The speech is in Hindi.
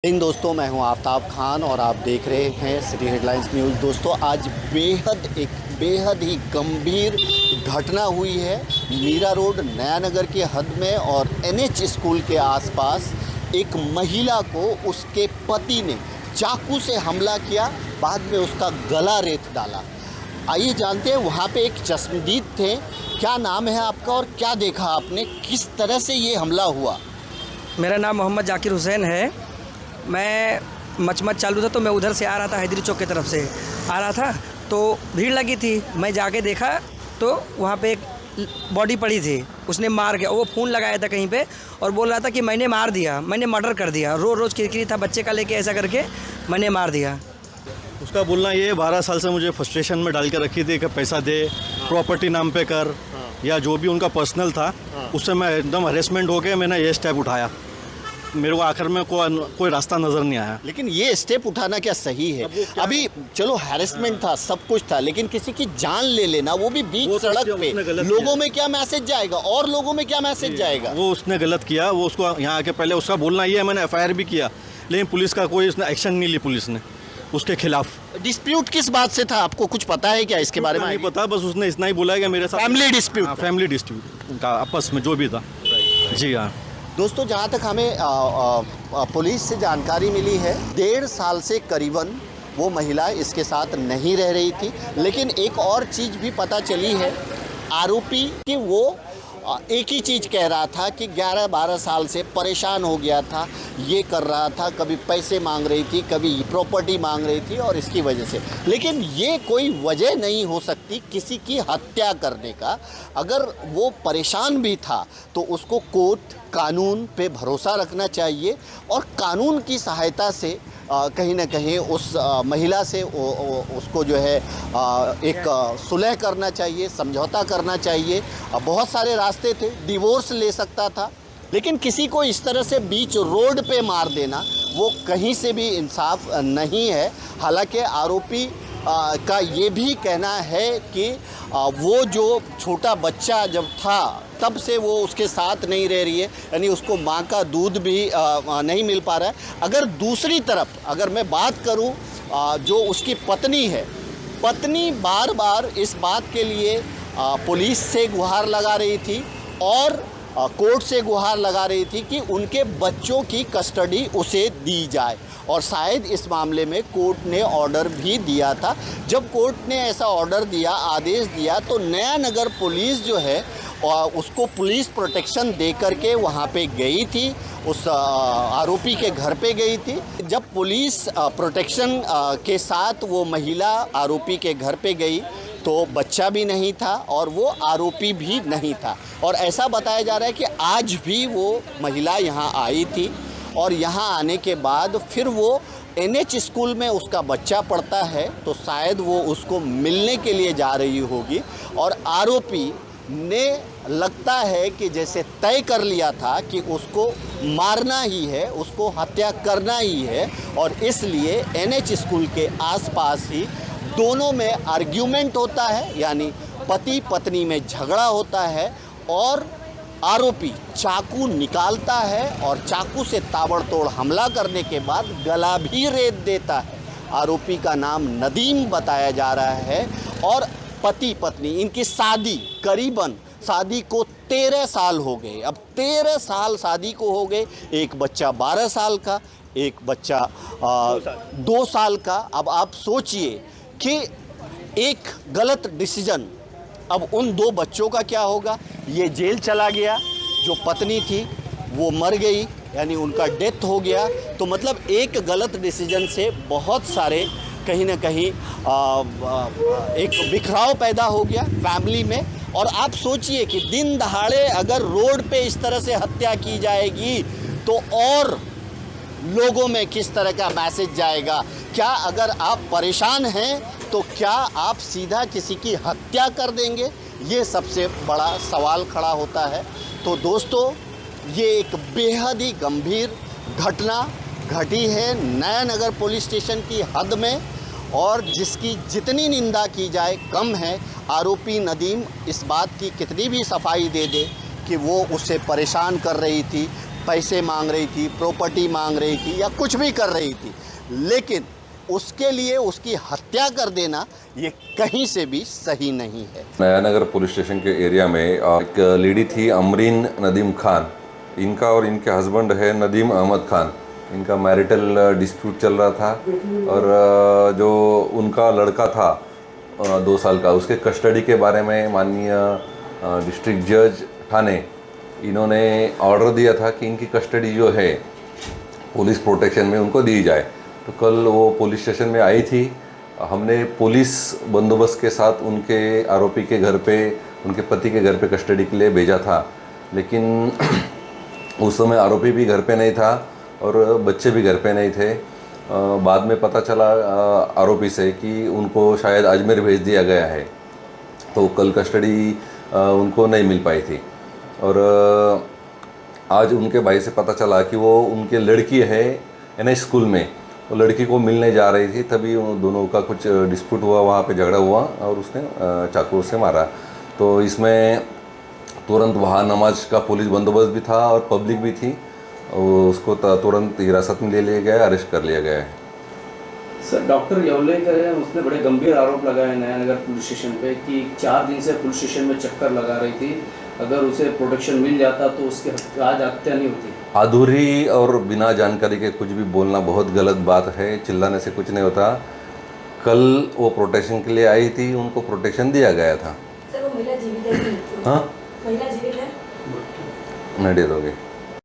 इन दोस्तों, मैं हूं आफ्ताब खान और आप देख रहे हैं सिटी हेडलाइंस न्यूज़। दोस्तों, आज बेहद ही गंभीर घटना हुई है मीरा रोड नया नगर के हद में और एनएच स्कूल के आसपास। एक महिला को उसके पति ने चाकू से हमला किया, बाद में उसका गला रेत डाला। आइए जानते हैं, वहाँ पे एक चश्मदीद थे। क्या नाम है आपका और क्या देखा आपने, किस तरह से ये हमला हुआ? मेरा नाम मोहम्मद जाकिर हुसैन है। मैं मचमच चालू था तो मैं उधर से आ रहा था, हैदरी चौक की तरफ से आ रहा था तो भीड़ लगी थी। मैं जाके देखा तो वहाँ पे एक बॉडी पड़ी थी, उसने मार गया। वो फ़ोन लगाया था कहीं पे और बोल रहा था कि मैंने मार दिया, मैंने मर्डर कर दिया। रोज़ किरकिरी था बच्चे का लेके, ऐसा करके मैंने मार दिया। उसका बोलना ये 12 साल से मुझे फ्रस्ट्रेशन में डाल के रखी थी कि पैसा दे, प्रॉपर्टी नाम पे कर, या जो भी उनका पर्सनल था उससे मैं एकदम हरेसमेंट हो गया। मैंने ये स्टेप उठाया, मेरे को आखिर में कोई रास्ता नज़र नहीं आया। लेकिन ये स्टेप उठाना क्या सही है? अभी चलो हैरेसमेंट था, सब कुछ था, लेकिन किसी की जान ले लेना, वो भी बीच सड़क पे, लोगों में क्या मैसेज जाएगा और लोगों में क्या मैसेज जाएगा? वो उसने गलत किया। वो उसको यहाँ आके पहले उसका बोलना ये है, मैंने FIR भी किया, लेकिन पुलिस का कोई उसने एक्शन नहीं ली पुलिस ने उसके खिलाफ। डिस्प्यूट किस बात से था, आपको कुछ पता है क्या इसके बारे में? नहीं पता, बस उसने इतना ही बोला है कि मेरे साथ फैमिली डिस्प्यूट उनका आपस में जो भी था। जी हाँ दोस्तों, जहाँ तक हमें पुलिस से जानकारी मिली है, 1.5 साल से करीबन वो महिला इसके साथ नहीं रह रही थी। लेकिन एक और चीज़ भी पता चली है आरोपी कि वो एक ही चीज़ कह रहा था कि 11-12 साल से परेशान हो गया था, ये कर रहा था, कभी पैसे मांग रही थी, कभी प्रॉपर्टी मांग रही थी और इसकी वजह से। लेकिन ये कोई वजह नहीं हो सकती किसी की हत्या करने का। अगर वो परेशान भी था तो उसको कोर्ट कानून पे भरोसा रखना चाहिए और कानून की सहायता से कहीं ना कहीं उस महिला से उसको जो है एक सुलह करना चाहिए, समझौता करना चाहिए। बहुत सारे रास्ते थे, डिवोर्स ले सकता था, लेकिन किसी को इस तरह से बीच रोड पे मार देना वो कहीं से भी इंसाफ नहीं है। हालांकि आरोपी का ये भी कहना है कि वो जो छोटा बच्चा जब था तब से वो उसके साथ नहीं रह रही है, यानी उसको माँ का दूध भी नहीं मिल पा रहा है। अगर दूसरी तरफ अगर मैं बात करूं, जो उसकी पत्नी है, पत्नी बार बार इस बात के लिए पुलिस से गुहार लगा रही थी और कोर्ट से गुहार लगा रही थी कि उनके बच्चों की कस्टडी उसे दी जाए। और शायद इस मामले में कोर्ट ने ऑर्डर भी दिया था। जब कोर्ट ने ऐसा ऑर्डर दिया, आदेश दिया, तो नया नगर पुलिस जो है उसको पुलिस प्रोटेक्शन दे करके वहाँ पे गई थी, उस आरोपी के घर पे गई थी। जब पुलिस प्रोटेक्शन के साथ वो महिला आरोपी के घर पे गई तो बच्चा भी नहीं था और वो आरोपी भी नहीं था। और ऐसा बताया जा रहा है कि आज भी वो महिला यहाँ आई थी और यहाँ आने के बाद फिर वो एनएच स्कूल में उसका बच्चा पढ़ता है तो शायद वो उसको मिलने के लिए जा रही होगी। और आरोपी ने लगता है कि जैसे तय कर लिया था कि उसको मारना ही है, उसको हत्या करना ही है, और इसलिए एनएच स्कूल के आसपास ही दोनों में आर्ग्यूमेंट होता है, यानी पति पत्नी में झगड़ा होता है और आरोपी चाकू निकालता है और चाकू से ताबड़तोड़ हमला करने के बाद गला भी रेत देता है। आरोपी का नाम नदीम बताया जा रहा है और पति पत्नी, इनकी शादी को 13 साल हो गए। अब 13 साल शादी को हो गए। एक बच्चा 12 साल का, एक बच्चा 2 साल का। अब आप सोचिए कि एक गलत डिसीजन, अब उन 2 बच्चों का क्या होगा? ये जेल चला गया, जो पत्नी थी वो मर गई, यानी उनका डेथ हो गया। तो मतलब एक गलत डिसीजन से बहुत सारे कहीं ना कहीं एक बिखराव पैदा हो गया फैमिली में। और आप सोचिए कि दिन दहाड़े अगर रोड पे इस तरह से हत्या की जाएगी तो और लोगों में किस तरह का मैसेज जाएगा? क्या अगर आप परेशान हैं तो क्या आप सीधा किसी की हत्या कर देंगे? ये सबसे बड़ा सवाल खड़ा होता है। तो दोस्तों, ये एक बेहद ही गंभीर घटना घटी है नया नगर पुलिस स्टेशन की हद में और जिसकी जितनी निंदा की जाए कम है। आरोपी नदीम इस बात की कितनी भी सफाई दे दे कि वो उससे परेशान कर रही थी, पैसे मांग रही थी, प्रॉपर्टी मांग रही थी या कुछ भी कर रही थी, लेकिन उसके लिए उसकी हत्या कर देना ये कहीं से भी सही नहीं है। नया नगर पुलिस स्टेशन के एरिया में एक लेडी थी अमरीन नदीम खान, इनका और इनके हस्बैंड है नदीम अहमद खान। इनका मैरिटल डिस्प्यूट चल रहा था और जो उनका लड़का था 2 साल का, उसके कस्टडी के बारे में माननीय डिस्ट्रिक्ट जज ठाणे इन्होंने ऑर्डर दिया था कि इनकी कस्टडी जो है पुलिस प्रोटेक्शन में उनको दी जाए। तो कल वो पुलिस स्टेशन में आई थी, हमने पुलिस बंदोबस्त के साथ उनके आरोपी के घर पे, उनके पति के घर पे कस्टडी के लिए भेजा था, लेकिन उस समय आरोपी भी घर पे नहीं था और बच्चे भी घर पे नहीं थे। बाद में पता चला आरोपी से कि उनको शायद अजमेर भेज दिया गया है, तो कल कस्टडी उनको नहीं मिल पाई थी। और आज उनके भाई से पता चला कि वो उनके लड़की है NH स्कूल में, वो लड़की को मिलने जा रही थी, तभी उन दोनों का कुछ डिस्प्यूट हुआ, वहाँ पे झगड़ा हुआ और उसने चाकू से मारा। तो इसमें तुरंत वहाँ नमाज का पुलिस बंदोबस्त भी था और पब्लिक भी थी, उसको तुरंत हिरासत में ले लिया गया, अरेस्ट कर लिया गया है। सर, डॉक्टर येवलेकर है, उसने बड़े गंभीर आरोप लगाए नया नगर पुलिस स्टेशन पे कि 4 दिन से पुलिस स्टेशन में चक्कर लगा रही थी, अगर उसे प्रोटेक्शन मिल जाता तो उसकी आज हत्या नहीं होती। अधूरी और बिना जानकारी के कुछ भी बोलना बहुत गलत बात है, चिल्लाने से कुछ नहीं होता। कल वो प्रोटेक्शन के लिए आई थी, उनको प्रोटेक्शन दिया गया था। सर, वो महिला जीवित है? हाँ, महिला जीवित है? नहीं, डेथ हो गई।